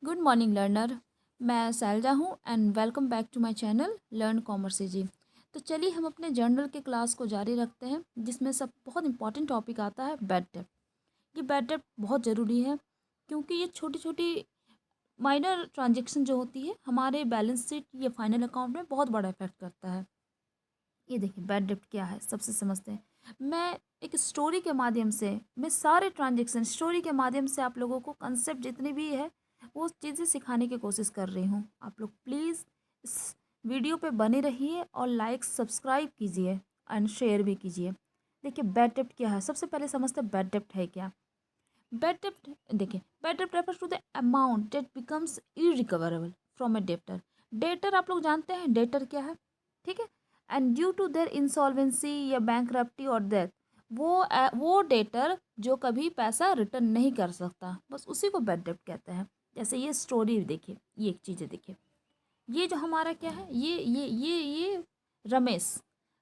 Good morning learner. मैं शैलजा हूँ and welcome back to my channel learn commerce ji. तो चलिए हम अपने जर्नल के क्लास को जारी रखते हैं, जिसमें सब बहुत इंपॉर्टेंट टॉपिक आता है बैड डेब्ट। ये बैड डेब्ट बहुत ज़रूरी है, क्योंकि ये छोटी छोटी माइनर ट्रांजेक्शन जो होती है हमारे बैलेंस शीट या फाइनल अकाउंट में बहुत बड़ा इफेक्ट करता है। ये देखिए बैड डेब्ट क्या है, सबसे समझते हैं। मैं एक स्टोरी के माध्यम से, मैं सारे ट्रांजेक्शन स्टोरी के माध्यम से आप लोगों को कंसेप्ट जितनी भी है वो चीज़ें सिखाने की कोशिश कर रही हूँ। आप लोग प्लीज़ इस वीडियो पे बने रहिए और लाइक सब्सक्राइब कीजिए एंड शेयर भी कीजिए। देखिए बैड डेब्ट क्या है, सबसे पहले समझते हैं बैड डेब्ट है क्या। बैड डेब्ट, देखिए बैड डेब्ट refers to the amount that becomes irrecoverable from a debtor. Debtor आप लोग जानते हैं डेटर क्या है, ठीक है। And due to their insolvency या बैंकरप्टी और डेथ, वो डेटर जो कभी पैसा रिटर्न नहीं कर सकता, बस उसी को बैड डेब्ट कहते हैं। जैसे ये स्टोरी देखिए, ये एक चीज़ है, देखिए ये जो हमारा क्या है, ये रमेश।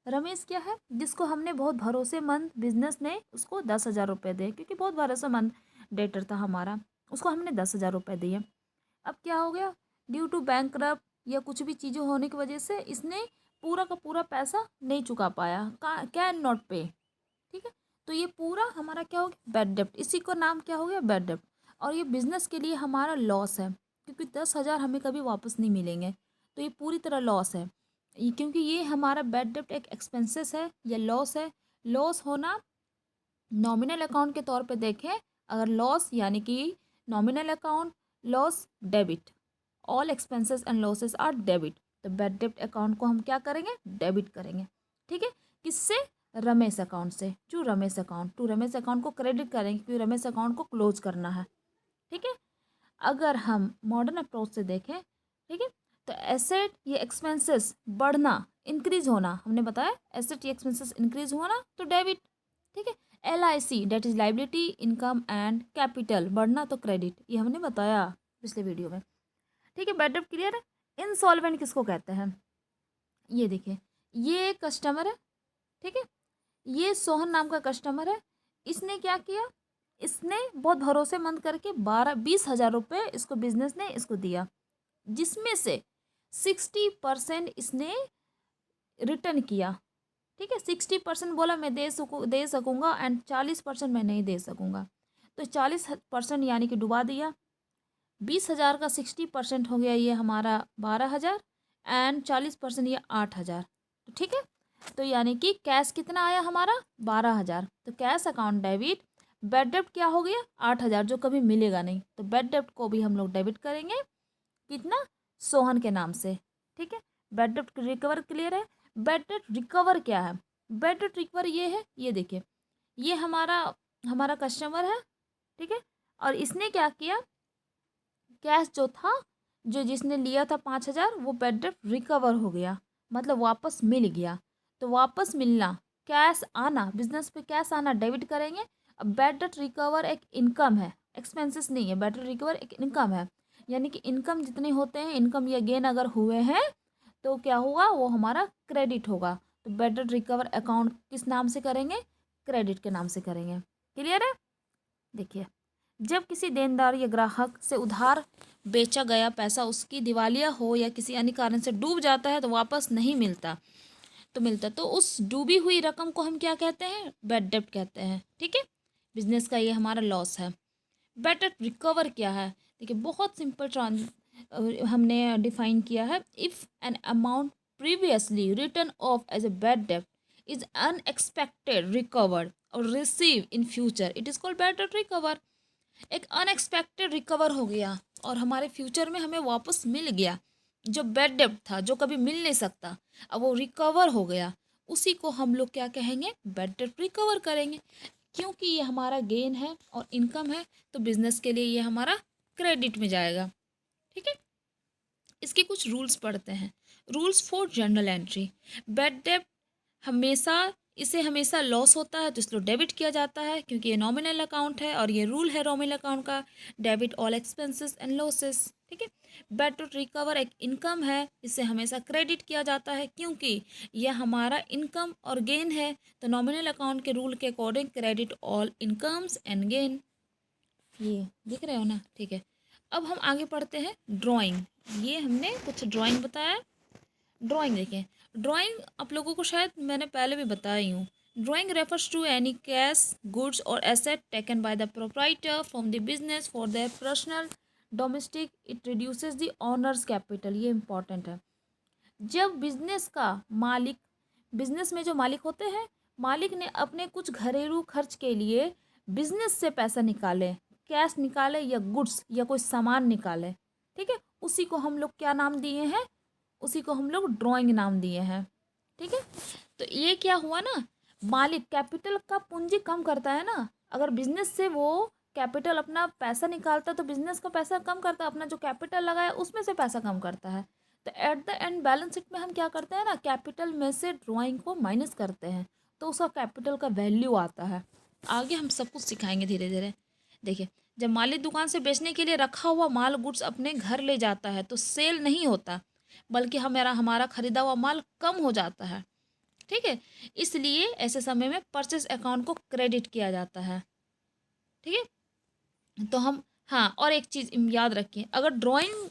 रमेश क्या है, जिसको हमने बहुत भरोसेमंद बिजनेस ने उसको 10,000 रुपये दिए, क्योंकि बहुत भरोसेमंद डेटर था हमारा, उसको हमने 10,000 रुपये दिए। अब क्या हो गया, ड्यू टू बैंकरप्ट या कुछ भी चीज़ें होने की वजह से इसने पूरा का पूरा पैसा नहीं चुका पाया, कैन नॉट पे, ठीक है। तो ये पूरा हमारा क्या हो गया, बैड डेप्ट। इसी का नाम क्या हो गया, बैड डेप्ट। और ये बिजनेस के लिए हमारा लॉस है, क्योंकि 10,000 हमें कभी वापस नहीं मिलेंगे। तो ये पूरी तरह लॉस है, क्योंकि ये हमारा बैड डेप्ट एक एक्सपेंसेस है या लॉस है। लॉस होना नॉमिनल अकाउंट के तौर पे देखें, अगर लॉस यानी कि nominal account loss debit, all expenses and losses are debit. तो बैड डेब्ट अकाउंट को हम क्या करेंगे, डेबिट करेंगे, ठीक है। किससे, रमेश अकाउंट से, टू रमेश अकाउंट को क्रेडिट करेंगे, क्योंकि रमेश अकाउंट को क्लोज करना है, ठीक है। अगर हम मॉडर्न अप्रोच से देखें, ठीक है, तो एसेट या एक्सपेंसेस बढ़ना, इंक्रीज होना, हमने बताया एसेट या एक्सपेंसेस इंक्रीज होना तो डेबिट, ठीक है। LIC debt is liability income and capital, बढ़ना तो क्रेडिट, ये हमने बताया पिछले वीडियो में, ठीक है। बैड डेब्ट क्लियर है। इंसॉल्वेंट किसको कहते हैं, ये देखिए, ये कस्टमर है, ठीक है। ये सोहन नाम का कस्टमर है। इसने क्या किया, इसने बहुत भरोसेमंद करके 20,000 रुपये इसको बिजनेस ने इसको दिया, जिसमें से 60% इसने रिटर्न किया, ठीक है। 60% बोला मैं दे सकूँगा एंड 40% मैं नहीं दे सकूँगा। तो 40% यानी कि डुबा दिया। 20,000 का 60% हो गया ये हमारा 12,000 एंड 40% ये 8,000, तो ठीक है। तो यानी कि कैश कितना आया हमारा 12,000, तो कैश अकाउंट डेबिट। बैड डेब्ट क्या हो गया 8,000, जो कभी मिलेगा नहीं, तो बैड डेब्ट को भी हम लोग डेबिट करेंगे, कितना, सोहन के नाम से, ठीक है। बैड डेब्ट रिकवर क्लियर है। बैड डेब्ट रिकवर क्या है, बैड डेब्ट रिकवर ये है, ये देखिए, ये हमारा हमारा कस्टमर है, ठीक है। और इसने क्या किया, कैश जो था, जो जिसने लिया था 5,000, वो बैड डेब्ट रिकवर हो गया, मतलब वापस मिल गया। तो वापस मिलना, कैश आना, बिजनेस पे कैश आना, डेबिट करेंगे। अब बैड डेब्ट रिकवर एक इनकम है, एक्सपेंसेस नहीं है। बैड डेब्ट रिकवर एक इनकम है, यानी कि इनकम जितने होते हैं, इनकम या गेन अगर हुए हैं तो क्या होगा, वो हमारा क्रेडिट होगा। तो बैड डेब्ट रिकवर अकाउंट किस नाम से करेंगे, क्रेडिट के नाम से करेंगे। क्लियर है। देखिए, जब किसी देनदार या ग्राहक से उधार बेचा गया पैसा उसकी दिवालिया हो या किसी अन्य कारण से डूब जाता है तो वापस नहीं मिलता, तो उस डूबी हुई रकम को हम क्या कहते हैं, बैड डेब्ट कहते हैं, ठीक है। बिजनेस का ये हमारा लॉस है। बैड डेब्ट रिकवर क्या है, देखिए बहुत सिंपल हमने डिफाइन किया है। If an amount previously written off as a bad डेब्ट इज अनएक्सपेक्टेड रिकवर्ड और receive in future, it is called bad डेब्ट रिकवर। एक अनएक्सपेक्टेड रिकवर हो गया और हमारे फ्यूचर में हमें वापस मिल गया, जो बैड डेब्ट था, जो कभी मिल नहीं सकता, अब वो रिकवर हो गया, उसी को हम लोग क्या कहेंगे, बैड डेब्ट रिकवर करेंगे। क्योंकि ये हमारा गेन है और इनकम है, तो बिजनेस के लिए ये हमारा क्रेडिट में जाएगा, ठीक है। इसके कुछ रूल्स पढ़ते हैं। Rules for journal entry. Bad डेब्ट हमेशा, इसे हमेशा लॉस होता है तो इसको डेबिट किया जाता है, क्योंकि ये नॉमिनल अकाउंट है और ये रूल है नॉमिनल अकाउंट का, debit all expenses and losses, ठीक है। बैड डेब्ट रिकवर एक इनकम है, इसे हमेशा क्रेडिट किया जाता है, क्योंकि यह हमारा इनकम और गेन है, तो नॉमिनल अकाउंट के रूल के according credit all incomes and gain, ये दिख रहे हो ना, ठीक है। अब हम आगे पढ़ते हैं ड्राइंग। ये हमने कुछ ड्राइंग बताया। ड्राइंग देखें, ड्राइंग आप लोगों को शायद मैंने पहले भी बताया ही हूँ। Drawing refers to any cash, goods और asset taken by the proprietor from the business for their personal domestic. It reduces the owner's capital. ये इंपॉर्टेंट है। जब बिजनेस का मालिक, बिजनेस में जो मालिक होते हैं, मालिक ने अपने कुछ घरेलू खर्च के लिए बिजनेस से पैसा निकाले, कैश निकाले या गुड्स या कोई सामान निकाले, ठीक है, उसी को हम लोग क्या नाम दिए हैं, उसी को हम लोग ड्राइंग नाम दिए हैं। ठीक है, तो ये क्या हुआ ना, मालिक कैपिटल का पूंजी कम करता है ना। अगर बिजनेस से वो कैपिटल अपना पैसा निकालता तो बिजनेस का पैसा कम करता, अपना जो कैपिटल लगाया उसमें से पैसा कम करता है। तो at the end balance sheet में हम क्या करते हैं ना, कैपिटल में से ड्राइंग को माइनस करते हैं तो उसका कैपिटल का वैल्यू आता है। आगे हम सब कुछ सिखाएंगे धीरे धीरे। देखिए, जब मालिक दुकान से बेचने के लिए रखा हुआ माल गुड्स अपने घर ले जाता है तो सेल नहीं होता, बल्कि हमारा खरीदा हुआ माल कम हो जाता है। ठीक है, इसलिए ऐसे समय में परचेस अकाउंट को क्रेडिट किया जाता है। ठीक है, तो हम, हाँ, और एक चीज़ याद रखिए, अगर ड्राइंग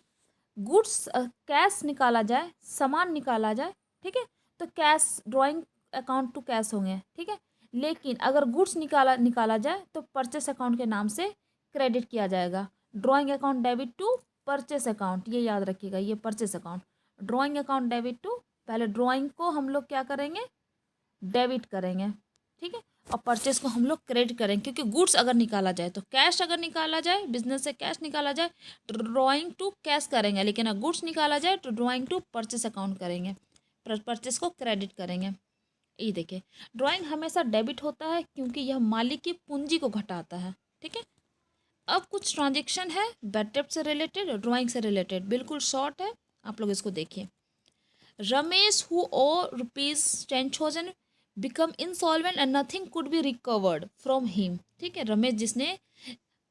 गुड्स कैश निकाला जाए, सामान निकाला जाए, ठीक है, तो cash drawing account to cash होंगे। ठीक है, लेकिन अगर गुड्स निकाला जाए तो परचेस अकाउंट के नाम से क्रेडिट किया जाएगा। Drawing account debit to purchase account, ये याद रखिएगा, ये purchase account, drawing account debit to, पहले ड्राइंग को हम लोग क्या करेंगे, डेबिट करेंगे। ठीक है, और परचेस को हम लोग क्रेडिट करेंगे, क्योंकि गुड्स अगर निकाला जाए तो कैश, अगर निकाला जाए बिजनेस से कैश निकाला जाए तो ड्राइंग टू कैश करेंगे, लेकिन अगर गुड्स निकाला जाए तो ड्राइंग टू परचेस अकाउंट करेंगे, परचेस को क्रेडिट करेंगे। ये देखिए, ड्राइंग हमेशा डेबिट होता है क्योंकि यह मालिक की पूंजी को घटाता है। ठीक है, अब कुछ ट्रांजेक्शन है बैड डेब्ट से रिलेटेड, ड्राइंग से रिलेटेड, बिल्कुल शॉर्ट है, आप लोग इसको देखिए। Ramesh who owed ₹10,000 become insolvent and nothing could be recovered from him. ठीक है, रमेश जिसने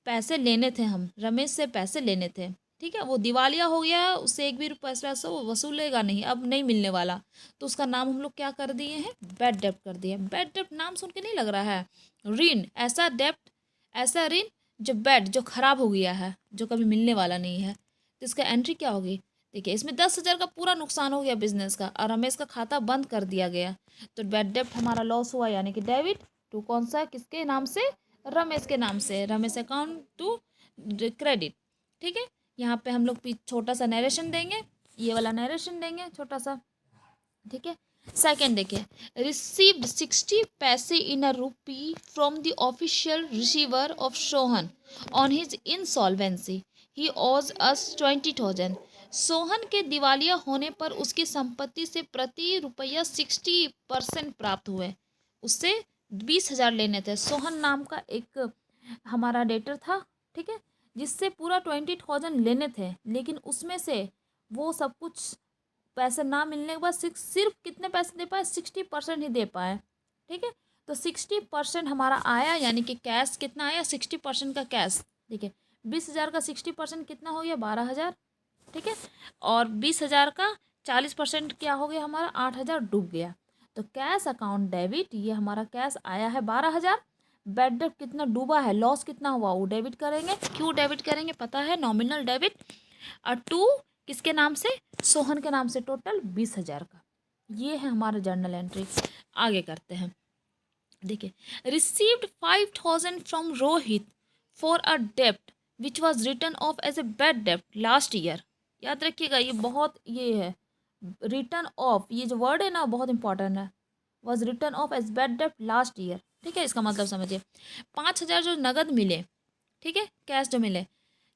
पैसे लेने थे, हम रमेश से पैसे लेने थे, ठीक है, वो दिवालिया हो गया, उससे एक भी पैसा वो वसूलेगा नहीं, अब नहीं मिलने वाला, तो उसका नाम हम लोग क्या कर दिए हैं, बैड डेब्ट कर दिए। बैड डेब्ट नाम सुन के नहीं लग रहा है, ऋण, ऐसा डेब्ट, ऐसा ऋण जो बैड, जो खराब हो गया है, जो कभी मिलने वाला नहीं है, तो इसका एंट्री क्या होगी। देखिए, इसमें 10,000 का पूरा नुकसान हो गया बिजनेस का और रमेश का खाता बंद कर दिया गया, तो बैड डेब्ट हमारा लॉस हुआ, यानी कि डेबिट टू कौन सा, किसके नाम से, रमेश के नाम से, रमेश अकाउंट टू क्रेडिट। ठीक है, यहाँ पे हम लोग छोटा सा नरेशन देंगे, ये वाला नरेशन देंगे छोटा सा। ठीक है, सेकेंड देखिए, रिसीव्ड 60 पैसे in a rupee from the official receiver of Sohan on his insolvency, he owes us 20,000। Sohan के दिवालिया होने पर उसकी संपत्ति से प्रति रुपया 60% प्राप्त हुए, उससे 20,000 लेने थे। सोहन नाम का एक हमारा डेटर था, ठीक है, जिससे पूरा 20,000 लेने थे, लेकिन उसमें से वो सब कुछ पैसे ना मिलने के बाद सिर्फ कितने पैसे दे पाए, 60% ही दे पाए। ठीक है, तो 60% हमारा आया, यानी कि कैश कितना आया, 60% का कैश। ठीक है, 20,000 का 60% कितना हो गया, 12,000। ठीक है, और 20,000 का 40% क्या हो गया हमारा, 8,000 डूब गया। तो कैश अकाउंट डेबिट, ये हमारा कैश आया है 12,000, बैड डेब्ट कितना डूबा है, लॉस कितना हुआ, वो डेबिट करेंगे। क्यों डेबिट करेंगे पता है, नॉमिनल डेबिट, और टू किसके नाम से, सोहन के नाम से, टोटल 20,000 का। ये है हमारा जर्नल एंट्री। आगे करते हैं, देखिए, received 5,000 from Rohit for a dept which was written off as a bad डेप्ट लास्ट ईयर। याद रखिएगा, ये बहुत ये है, रिटर्न ऑफ, ये जो वर्ड है ना बहुत इंपॉर्टेंट है, was written off as bad डेप्ट लास्ट ईयर। ठीक है, इसका मतलब समझिए, 5,000 जो नगद मिले, ठीक है, कैश जो मिले,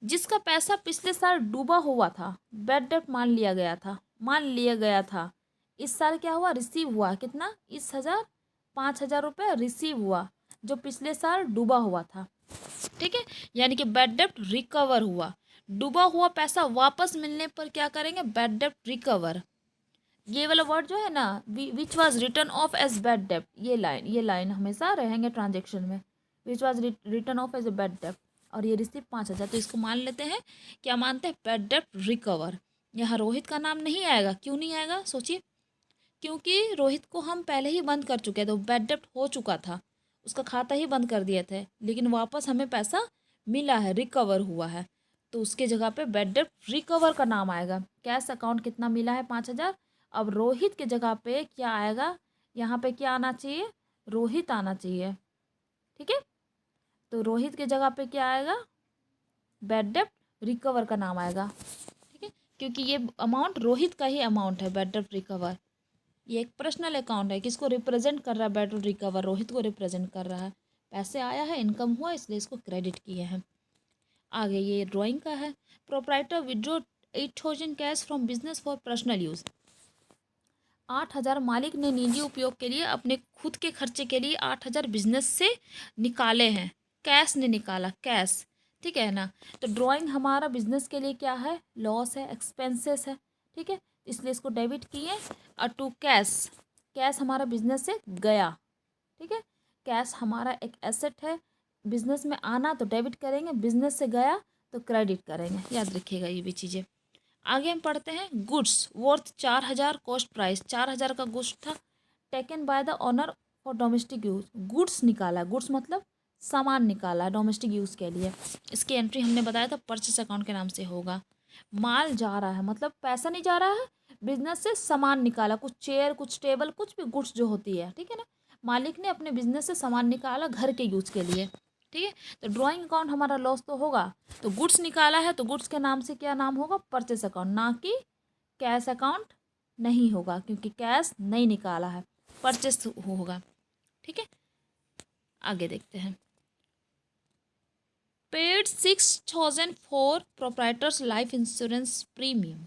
जिसका पैसा पिछले साल डूबा हुआ था, बैड डेप्ट मान लिया गया था, इस साल क्या हुआ, रिसीव हुआ, कितना, इस 5,000 रुपये रिसीव हुआ, जो पिछले साल डूबा हुआ था। ठीक है, यानी कि बैड डेप्ट रिकवर हुआ, डूबा हुआ पैसा वापस मिलने पर क्या करेंगे, बैड डेप्ट रिकवर। ये वाला वर्ड जो है ना, which was written off as bad डेप्ट, ये लाइन हमेशा रहेंगे ट्रांजेक्शन में, which was written off as a bad डेप्ट, और ये रिसीव 5,000, तो इसको मान लेते हैं, क्या मानते हैं, बैड डेप्ट रिकवर। यहाँ रोहित का नाम नहीं आएगा, क्यों नहीं आएगा सोचिए, क्योंकि रोहित को हम पहले ही बंद कर चुके थे, तो बैड डेप्ट हो चुका था, उसका खाता ही बंद कर दिए थे, लेकिन वापस हमें पैसा मिला है, रिकवर हुआ है, तो उसके जगह पे बैड डेब्ट रिकवर का नाम आएगा। कैश अकाउंट कितना मिला है 5,000। अब रोहित के जगह पे क्या आएगा, यहाँ पे क्या आना चाहिए, रोहित आना चाहिए। ठीक है, तो रोहित के जगह पे क्या आएगा, बैड डेब्ट रिकवर का नाम आएगा। ठीक है, क्योंकि ये अमाउंट रोहित का ही अमाउंट है, बैड डेब्ट रिकवर। ये एक पर्सनल अकाउंट है, किसको रिप्रेजेंट कर रहा है, बैड डेब्ट रिकवर रोहित को रिप्रेजेंट कर रहा है। पैसे आया है, इनकम हुआ, इसलिए इसको क्रेडिट किए हैं। आगे ये ड्राइंग का है। Proprietor withdraw 8,000 cash from business for personal use. 8,000 मालिक ने निजी उपयोग के लिए, अपने खुद के खर्चे के लिए 8,000 बिजनेस से निकाले हैं। कैश ने निकाला, कैश। ठीक है ना। तो ड्राइंग हमारा बिजनेस के लिए क्या है, लॉस है, एक्सपेंसेस है। ठीक है, इसलिए इसको डेबिट किए। और टू कैश, कैश हमारा बिजनेस से गया। ठीक है, कैश हमारा एक एसेट है, बिजनेस में आना तो डेबिट करेंगे, बिजनेस से गया तो क्रेडिट करेंगे। याद रखिएगा ये भी चीज़ें। आगे हम पढ़ते हैं गुड्स वर्थ 4,000 कॉस्ट प्राइस। 4,000 का गुड्स था, taken by the owner for domestic use. Goods निकाला, गुड्स मतलब सामान निकाला डोमेस्टिक यूज़ के लिए। इसकी एंट्री हमने बताया था परचेस अकाउंट के नाम से होगा। माल जा रहा है मतलब पैसा नहीं जा रहा है, बिजनेस से सामान निकाला, कुछ चेयर, कुछ टेबल, कुछ भी गुड्स जो होती है। ठीक है ना, मालिक ने अपने बिजनेस से सामान निकाला घर के यूज़ के लिए। ठीक है, तो ड्राइंग अकाउंट हमारा लॉस तो होगा। तो गुड्स निकाला है तो गुड्स के नाम से क्या नाम होगा, परचेस अकाउंट, ना कि कैश अकाउंट नहीं होगा, क्योंकि कैश नहीं निकाला है, परचेस होगा। ठीक है, आगे देखते हैं। Paid 6,000 for proprietors life insurance premium.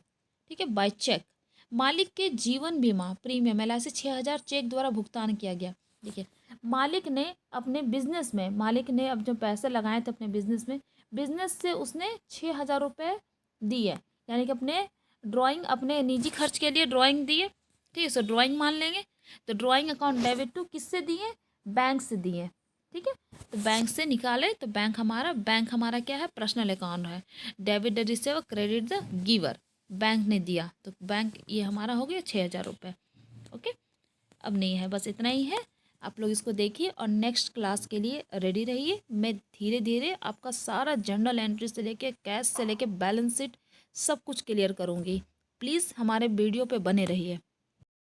ठीक है, बाय चेक। मालिक के जीवन बीमा प्रीमियम LIC 6,000 चेक द्वारा भुगतान किया गया। देखिए, मालिक ने अपने बिजनेस में, मालिक ने अब जो पैसे लगाए थे अपने बिजनेस में, बिजनेस से उसने 6,000 रुपये दिए, यानी कि अपने ड्राइंग, अपने निजी खर्च के लिए ड्राइंग दिए। ठीक है, सो ड्राइंग मान लेंगे। तो ड्राइंग अकाउंट डेबिट टू किससे दिए, बैंक से दिए। ठीक है, तो बैंक से निकाले तो बैंक हमारा क्या है, पर्सनल अकाउंट है। Debit the receiver, credit the giver. Bank ने दिया तो बैंक, ये हमारा हो गया 6,000 रुपये। ओके, अब नहीं है, बस इतना ही है। आप लोग इसको देखिए और नेक्स्ट क्लास के लिए रेडी रहिए। मैं धीरे धीरे आपका सारा जर्नल एंट्री से लेके कैश से लेके बैलेंस शीट सब कुछ क्लियर करूँगी। प्लीज़ हमारे वीडियो पे बने रहिए।